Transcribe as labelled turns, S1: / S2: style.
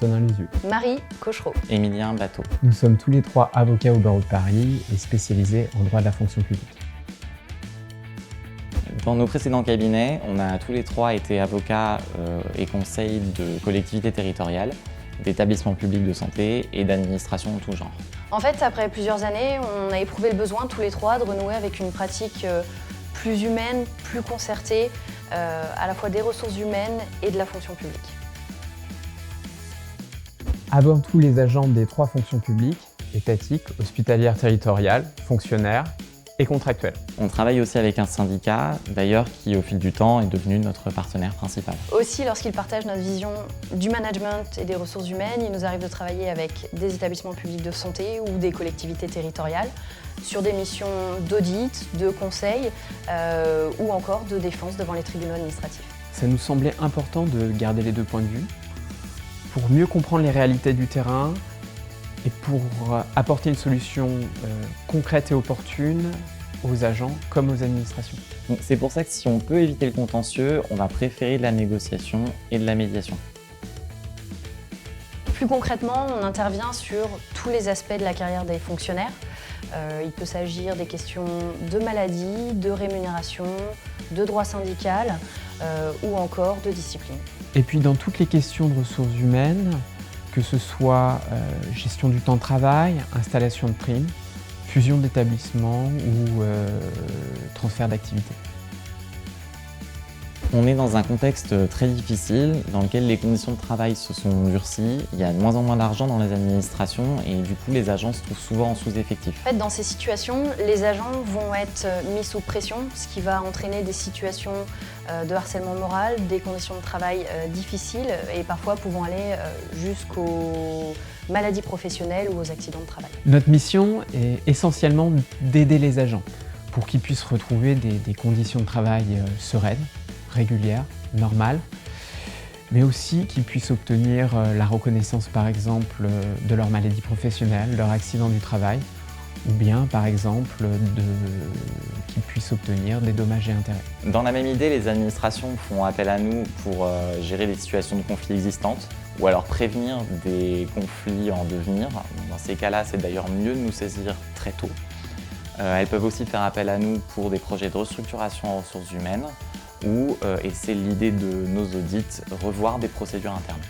S1: Antonin Luzu.
S2: Marie Cochereau.
S3: Émilien Bateau.
S1: Nous sommes tous les trois avocats au barreau de Paris et spécialisés en droit de la fonction publique.
S3: Dans nos précédents cabinets, on a tous les trois été avocats et conseils de collectivités territoriales, d'établissements publics de santé et d'administrations de tout genre.
S2: En fait, après plusieurs années, on a éprouvé le besoin tous les trois de renouer avec une pratique plus humaine, plus concertée, à la fois des ressources humaines et de la fonction publique.
S1: Avant tout, les agents des trois fonctions publiques, étatiques, hospitalières territoriales, fonctionnaires et contractuels.
S3: On travaille aussi avec un syndicat, d'ailleurs, qui au fil du temps est devenu notre partenaire principal.
S2: Aussi, lorsqu'ils partagent notre vision du management et des ressources humaines, il nous arrive de travailler avec des établissements publics de santé ou des collectivités territoriales sur des missions d'audit, de conseil ou encore de défense devant les tribunaux administratifs.
S1: Ça nous semblait important de garder les deux points de vue pour mieux comprendre les réalités du terrain et pour apporter une solution concrète et opportune aux agents comme aux administrations.
S3: C'est pour ça que si on peut éviter le contentieux, on va préférer de la négociation et de la médiation.
S2: Plus concrètement, on intervient sur tous les aspects de la carrière des fonctionnaires. Il peut s'agir des questions de maladie, de rémunération, de droit syndical ou encore de discipline.
S1: Et puis dans toutes les questions de ressources humaines, que ce soit gestion du temps de travail, installation de primes, fusion d'établissements ou transfert d'activité.
S3: On est dans un contexte très difficile dans lequel les conditions de travail se sont durcies, il y a de moins en moins d'argent dans les administrations et du coup les agents se trouvent souvent en sous-effectif.
S2: En fait, dans ces situations, les agents vont être mis sous pression, ce qui va entraîner des situations de harcèlement moral, des conditions de travail difficiles et parfois pouvant aller jusqu'aux maladies professionnelles ou aux accidents de travail.
S1: Notre mission est essentiellement d'aider les agents pour qu'ils puissent retrouver des conditions de travail sereines, régulières, normales, mais aussi qu'ils puissent obtenir la reconnaissance par exemple de leur maladie professionnelle, leur accident du travail, ou bien par exemple qu'ils puissent obtenir des dommages et intérêts.
S3: Dans la même idée, les administrations font appel à nous pour gérer les situations de conflits existantes ou alors prévenir des conflits en devenir. Dans ces cas-là, c'est d'ailleurs mieux de nous saisir très tôt. Elles peuvent aussi faire appel à nous pour des projets de restructuration en ressources humaines ou, et c'est l'idée de nos audits, revoir des procédures internes.